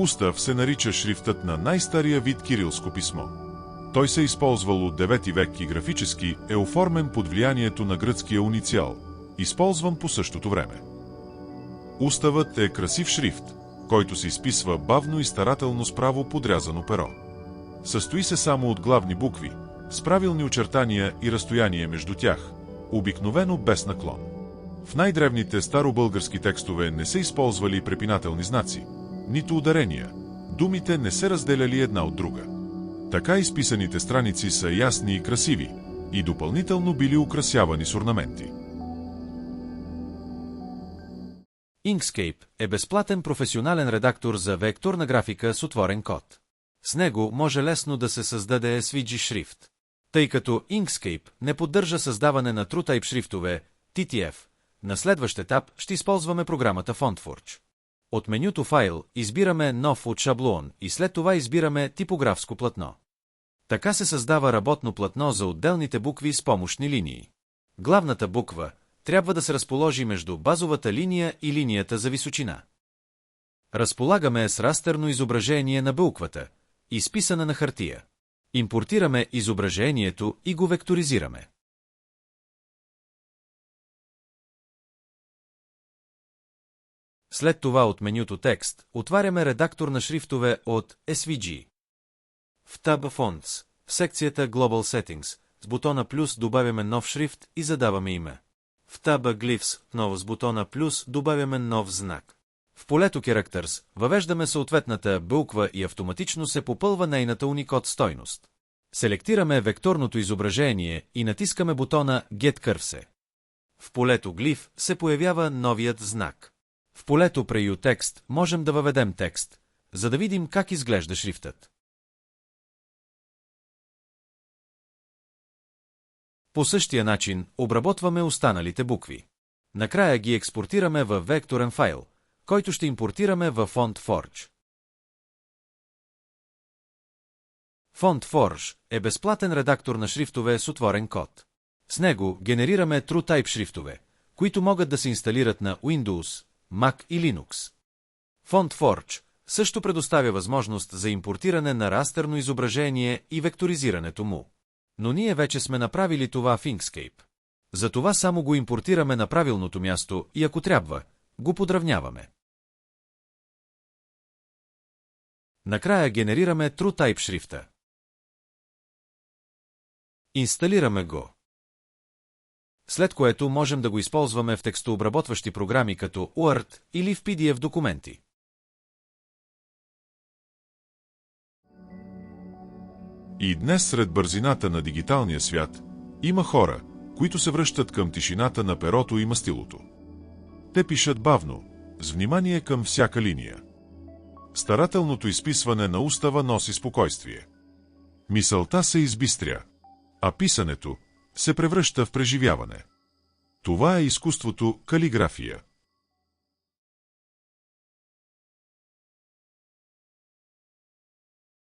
Устав се нарича шрифтът на най-стария вид кирилско писмо. Той се използвал от 9 век и графически е оформен под влиянието на гръцкия унициал, използван по същото време. Уставът е красив шрифт, който се изписва бавно и старателно с право подрязано перо. Състои се само от главни букви, с правилни очертания и разстояние между тях, обикновено без наклон. В най-древните старобългарски текстове не са използвали препинателни знаци, нито ударения, думите не се разделяли една от друга. Така изписаните страници са ясни и красиви, и допълнително били украсявани с орнаменти. Inkscape е безплатен професионален редактор за векторна графика с отворен код. С него може лесно да се създаде SVG шрифт. Тъй като Inkscape не поддържа създаване на TrueType шрифтове, TTF, на следващ етап ще използваме програмата FontForge. От менюто Файл избираме Нов от шаблон и след това избираме типографско платно. Така се създава работно платно за отделните букви с помощни линии. Главната буква трябва да се разположи между базовата линия и линията за височина. Разполагаме с растерно изображение на буквата, изписана на хартия. Импортираме изображението и го векторизираме. След това от менюто Текст отваряме редактор на шрифтове от SVG. В таба Fonts, в секцията Global Settings, с бутона плюс добавяме нов шрифт и задаваме име. В таба Glyphs, отново с бутона плюс добавяме нов знак. В полето Characters въвеждаме съответната буква и автоматично се попълва нейната Unicode стойност. Селектираме векторното изображение и натискаме бутона Get Cursor. В полето Glyph се появява новият знак. В полето Preview Text можем да въведем текст, за да видим как изглежда шрифтът. По същия начин обработваме останалите букви. Накрая ги експортираме във векторен файл, който ще импортираме във FontForge. FontForge е безплатен редактор на шрифтове с отворен код. С него генерираме TrueType шрифтове, които могат да се инсталират на Windows, Mac и Linux. FontForge също предоставя възможност за импортиране на растерно изображение и векторизирането му. Но ние вече сме направили това в Inkscape. Затова само го импортираме на правилното място и ако трябва, го подравняваме. Накрая генерираме TrueType шрифта. Инсталираме го. След което можем да го използваме в текстообработващи програми като Word или в PDF документи. И днес сред бързината на дигиталния свят има хора, които се връщат към тишината на перото и мастилото. Те пишат бавно, с внимание към всяка линия. Старателното изписване на устава носи спокойствие. Мисълта се избистря, а писането се превръща в преживяване. Това е изкуството калиграфия.